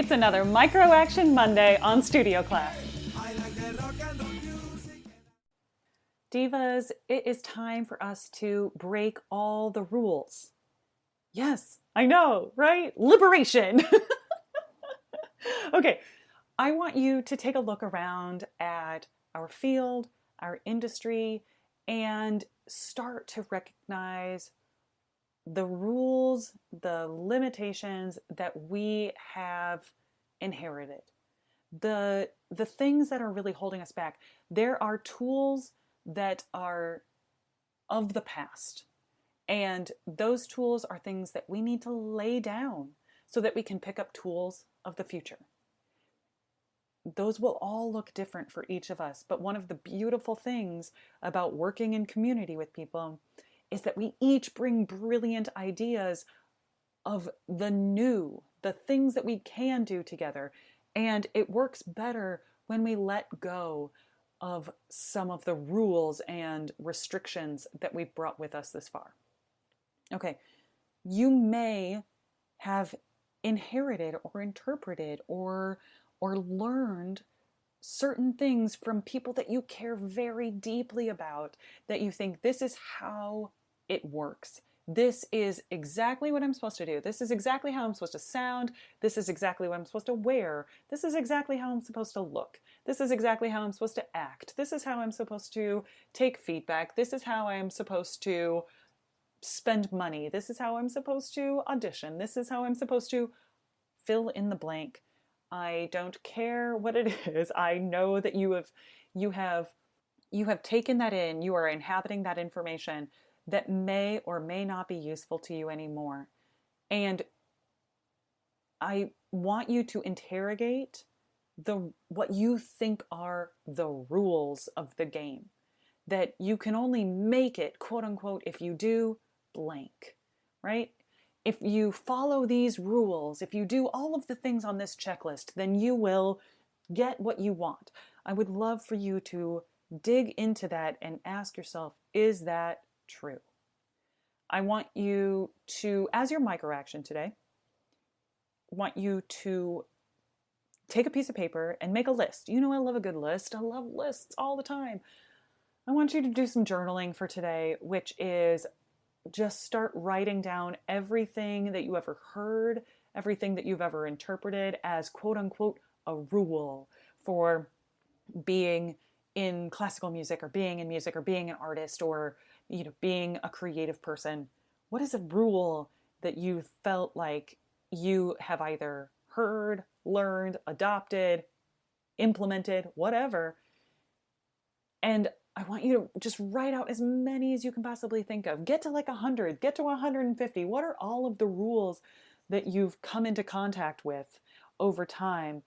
It's another Micro Action Monday on Studio Class. Divas, it is time for us to break all the rules. Yes, I know, right? Liberation. Okay, I want you to take a look around at our field, our industry, and start to recognize the rules, the limitations that we have inherited. The things that are really holding us back. There are tools that are of the past. And those tools are things that we need to lay down so that we can pick up tools of the future. Those will all look different for each of us. But one of the beautiful things about working in community with people is that we each bring brilliant ideas of the new, the things that we can do together. And it works better when we let go of some of the rules and restrictions that we've brought with us this far. Okay, you may have inherited or interpreted or learned certain things from people that you care very deeply about, that you think this is how it works. This is exactly what I'm supposed to do. This is exactly how I'm supposed to sound. This is exactly what I'm supposed to wear. This is exactly how I'm supposed to look. This is exactly how I'm supposed to act. This is how I'm supposed to take feedback. This is how I'm supposed to spend money. This is how I'm supposed to audition. This is how I'm supposed to fill in the blank. I don't care what it is. I know that you have taken that in. You are inhabiting that information that may or may not be useful to you anymore. And I want you to interrogate what you think are the rules of the game. That you can only make it, quote unquote, if you do blank, right? If you follow these rules, if you do all of the things on this checklist, then you will get what you want. I would love for you to dig into that and ask yourself, is that true? I want you to, as your micro action today, want you to take a piece of paper and make a list. You know I love a good list. I love lists all the time. I want you to do some journaling for today, which is just start writing down everything that you ever heard, everything that you've ever interpreted as quote unquote a rule for being in classical music or being in music or being an artist or being a creative person. What is a rule that you felt like you have either heard, learned, adopted, implemented, whatever? And I want you to just write out as many as you can possibly think of. Get to like 100, get to 150. What are all of the rules that you've come into contact with over time?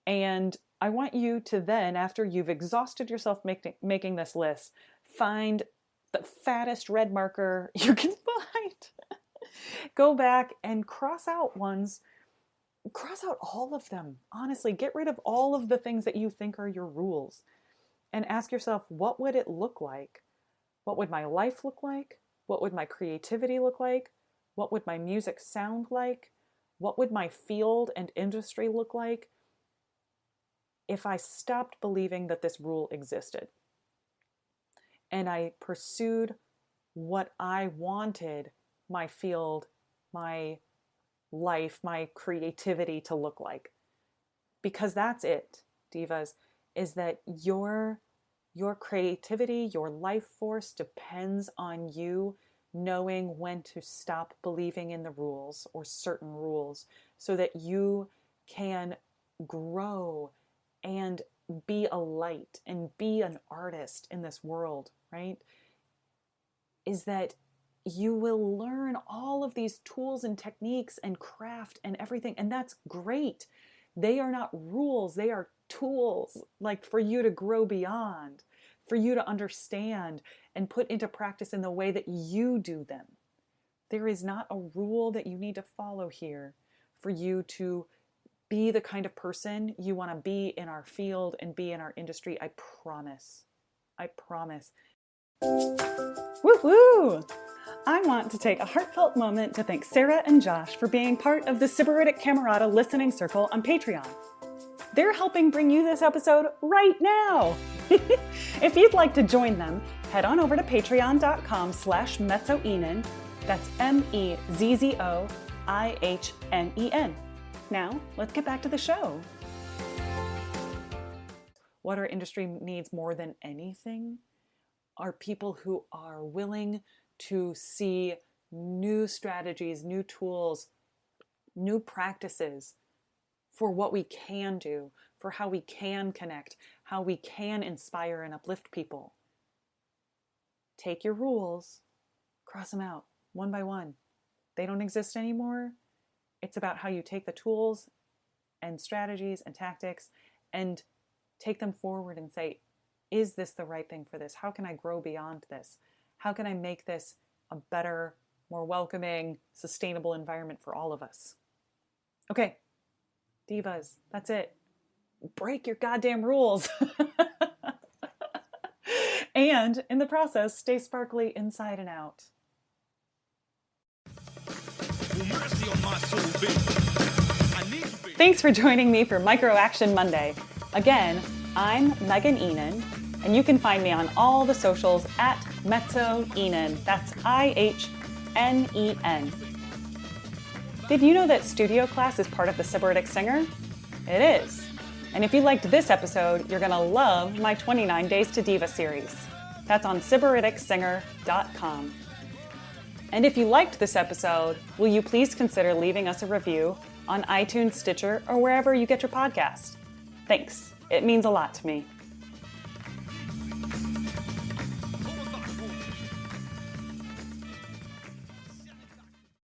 And I want you to then, after you've exhausted yourself making this list, find the fattest red marker you can find. Go back and cross out all of them. Honestly, get rid of all of the things that you think are your rules. And ask yourself, what would it look like? What would my life look like? What would my creativity look like? What would my music sound like? What would my field and industry look like if I stopped believing that this rule existed? And I pursued what I wanted my field, my life, my creativity to look like. Because that's it, divas, is that your creativity, your life force depends on you knowing when to stop believing in the rules or certain rules so that you can grow and be a light and be an artist in this world, right? Is that you will learn all of these tools and techniques and craft and everything, and that's great. They are not rules, they are tools, like for you to grow beyond, for you to understand and put into practice in the way that you do them. There is not a rule that you need to follow here for you to be the kind of person you want to be in our field and be in our industry. I promise. I promise. Woo-hoo! I want to take a heartfelt moment to thank Sarah and Josh for being part of the Sybaritic Camerata Listening Circle on Patreon. They're helping bring you this episode right now. If you'd like to join them, head on over to patreon.com/mezzoinen. That's MEZZOIHNEN. Now, let's get back to the show. What our industry needs more than anything are people who are willing to see new strategies, new tools, new practices for what we can do, for how we can connect, how we can inspire and uplift people. Take your rules, cross them out one by one. They don't exist anymore. It's about how you take the tools and strategies and tactics and take them forward and say, is this the right thing for this? How can I grow beyond this? How can I make this a better, more welcoming, sustainable environment for all of us? Okay, divas, that's it. Break your goddamn rules. And in the process, stay sparkly inside and out. Thanks for joining me for Micro Action Monday. Again, I'm Megan Ihnen, and you can find me on all the socials at mezzoinen. That's IHNEN. Did you know that studio class is part of the Sybaritic Singer? It is. And if you liked this episode, you're going to love my 29 Days to Diva series. That's on SybariticSinger.com. And if you liked this episode, will you please consider leaving us a review on iTunes, Stitcher, or wherever you get your podcast? Thanks. It means a lot to me.